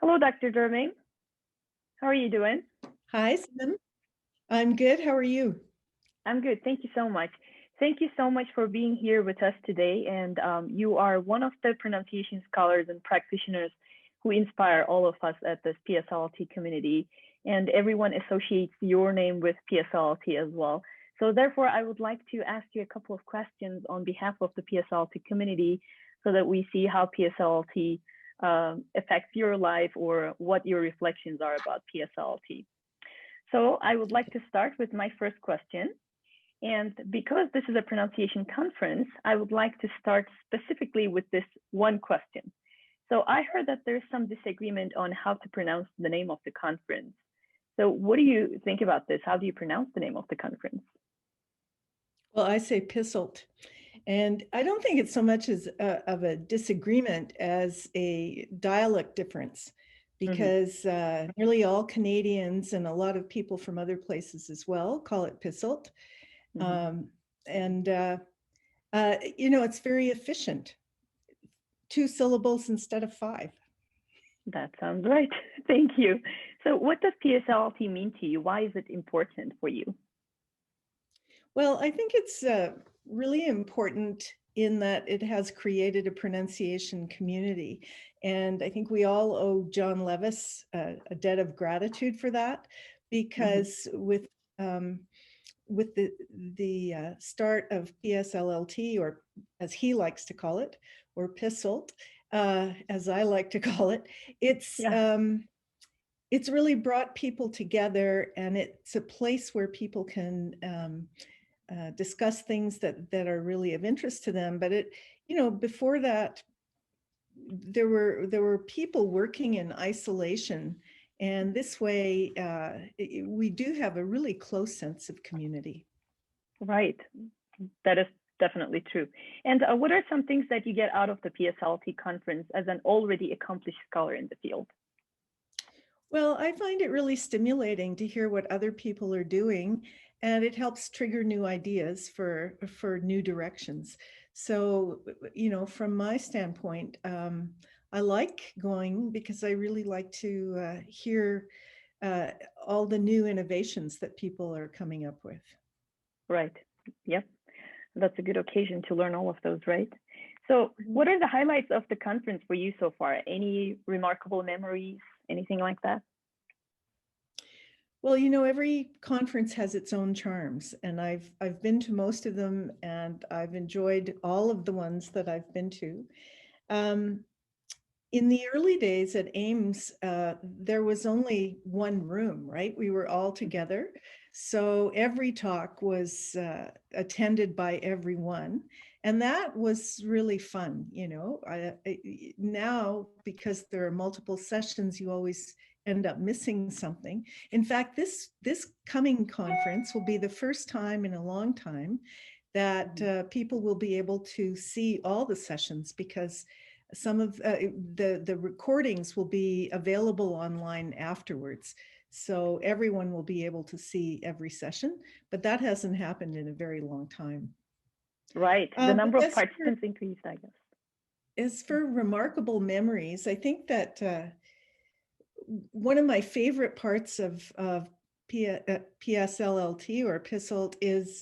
Hello, Dr. Derwing. How are you doing? Hi, Sim. I'm good. How are you? I'm good. Thank you so much. Thank you so much for being here with us today. And you are one of the pronunciation scholars and practitioners who inspire all of us at this PSLLT community. And everyone associates your name with PSLLT as well. So therefore, I would like to ask you a couple of questions on behalf of the PSLLT community so that we see how PSLLT affects your life or what your reflections are about PSLLT. So I would like to start with my first question. And because this is a pronunciation conference, I would like to start specifically with this one question. So I heard that there's some disagreement on how to pronounce the name of the conference. So what do you think about this? How do you pronounce the name of the conference? Well, I say PSLLT. And I don't think it's so much as of a disagreement as a dialect difference, because nearly all Canadians and a lot of people from other places as well call it PSLLT. It's very efficient. 2 syllables instead of 5. That sounds right. Thank you. So what does PSLLT mean to you? Why is it important for you? Well, I think it's really important in that it has created a pronunciation community. And I think we all owe John Levis a debt of gratitude for that, because with the start of PSLLT, or as he likes to call it, or PSLLT, as I like to call it, it's really brought people together, and it's a place where people can discuss things that are really of interest to them. But before that, there were people working in isolation, and this way we do have a really close sense of community. Right, that is definitely true. And what are some things that you get out of the PSLLT conference as an already accomplished scholar in the field? Well, I find it really stimulating to hear what other people are doing, and it helps trigger new ideas for new directions. So, from my standpoint, I like going because I really like to hear all the new innovations that people are coming up with. Right. Yep. That's a good occasion to learn all of those, right? So what are the highlights of the conference for you so far? Any remarkable memories, anything like that? Well, every conference has its own charms, and I've been to most of them, and I've enjoyed all of the ones that I've been to. In the early days at Ames, there was only one room, right? We were all together. So every talk was attended by everyone. And that was really fun, now, because there are multiple sessions, you always end up missing something. In fact, this coming conference will be the first time in a long time that people will be able to see all the sessions, because some of the recordings will be available online afterwards. So everyone will be able to see every session, but that hasn't happened in a very long time. Right, the number of participants increased, I guess. As for remarkable memories, I think that one of my favorite parts of PSLLT or PSLLT is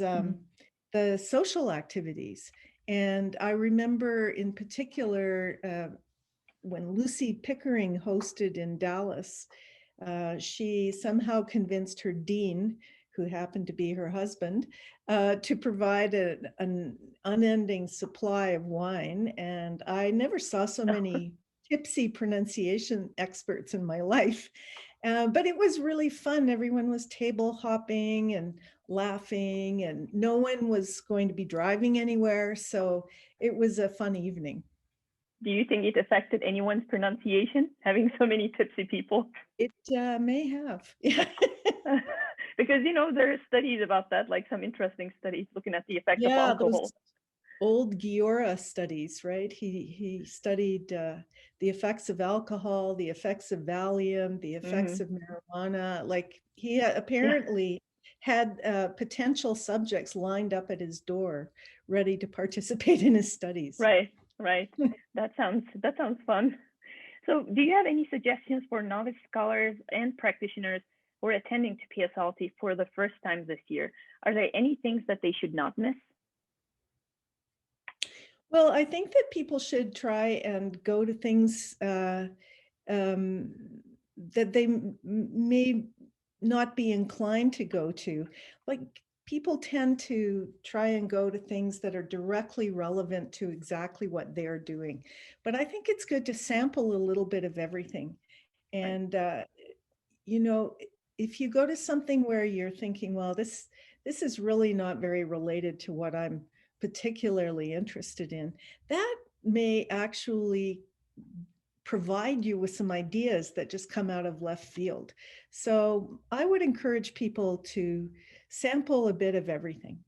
the social activities. And I remember in particular when Lucy Pickering hosted in Dallas, she somehow convinced her dean, who happened to be her husband, to provide an unending supply of wine. And I never saw so many tipsy pronunciation experts in my life. But it was really fun. Everyone was table hopping and laughing, and no one was going to be driving anywhere. So it was a fun evening. Do you think it affected anyone's pronunciation, having so many tipsy people? It may have. Because, there are studies about that, like some interesting studies looking at the effect of alcohol. Those old Giora studies, right? He studied the effects of alcohol, the effects of Valium, the effects of marijuana. Like he apparently had potential subjects lined up at his door, ready to participate in his studies. Right. That sounds fun. So do you have any suggestions for novice scholars and practitioners who are attending to PSLLT for the first time this year? Are there any things that they should not miss? Well, I think that people should try and go to things that they may not be inclined to go to. Like, people tend to try and go to things that are directly relevant to exactly what they're doing. But I think it's good to sample a little bit of everything. Right. And, you know, if you go to something where you're thinking, well, this is really not very related to what I'm particularly interested in, that may actually provide you with some ideas that just come out of left field. So I would encourage people to sample a bit of everything.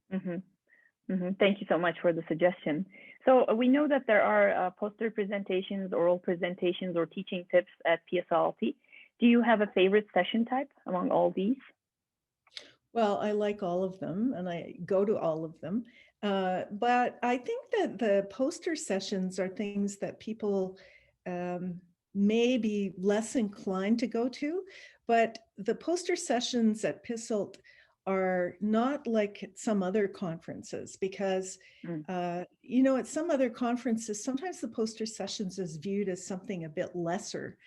Thank you so much for the suggestion. So we know that there are poster presentations, oral presentations, or teaching tips at PSLLT. Do you have a favorite session type among all these? Well, I like all of them and I go to all of them. But I think that the poster sessions are things that people may be less inclined to go to. But the poster sessions at PSLLT are not like at some other conferences because, you know, at some other conferences, sometimes the poster sessions is viewed as something a bit lesser.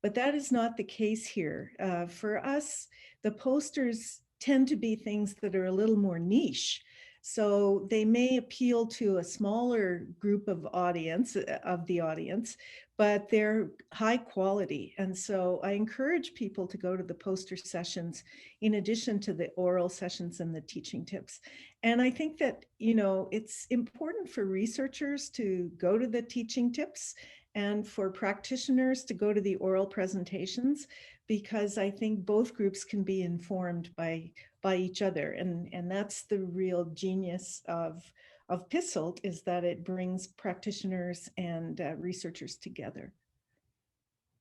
But that is not the case here. For us, the posters tend to be things that are a little more niche. So they may appeal to a smaller group of the audience, but they're high quality. And so I encourage people to go to the poster sessions in addition to the oral sessions and the teaching tips. And I think that, you know, it's important for researchers to go to the teaching tips and for practitioners to go to the oral presentations, because I think both groups can be informed by each other. And that's the real genius of PSLLT, is that it brings practitioners and researchers together.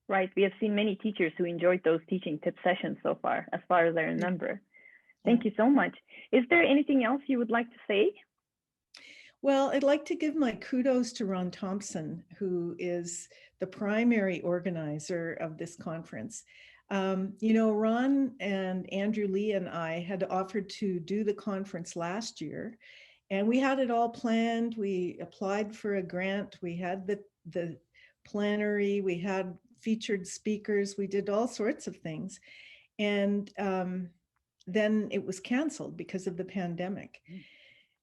Right. We have seen many teachers who enjoyed those teaching tip sessions so far as I remember. Thank you so much. Is there anything else you would like to say? Well, I'd like to give my kudos to Ron Thompson, who is the primary organizer of this conference. You know, Ron and Andrew Lee and I had offered to do the conference last year, and we had it all planned. We applied for a grant. We had the plenary. We had featured speakers. We did all sorts of things. And then it was canceled because of the pandemic.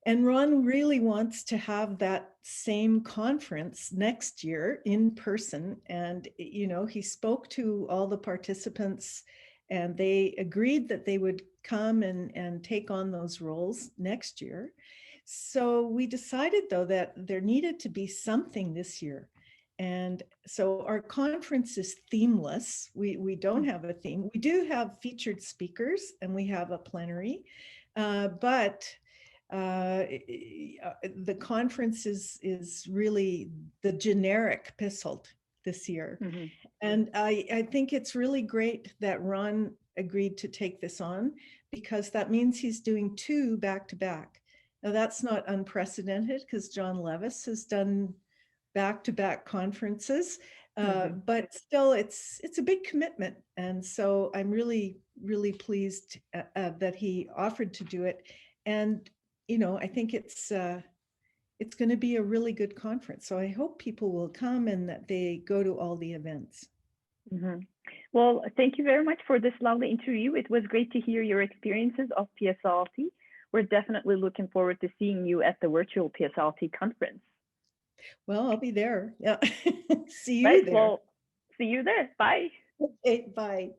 And Ron really wants to have that same conference next year in person. And, you know, he spoke to all the participants and they agreed that they would come and take on those roles next year. So we decided, though, that there needed to be something this year. And so our conference is themeless. We don't have a theme. We do have featured speakers and we have a plenary, but the conference is really the generic PSLLT this year. And I think it's really great that Ron agreed to take this on, because that means he's doing 2 back-to-back. Now that's not unprecedented because John Levis has done back-to-back conferences, but still it's a big commitment. And so I'm really, really pleased that he offered to do it. And you know, I think it's going to be a really good conference. So I hope people will come and that they go to all the events. Well, thank you very much for this lovely interview. It was great to hear your experiences of PSLLT. We're definitely looking forward to seeing you at the virtual PSLLT conference. Well, I'll be there. Yeah. See you there. Well, see you there. Bye. Okay, bye.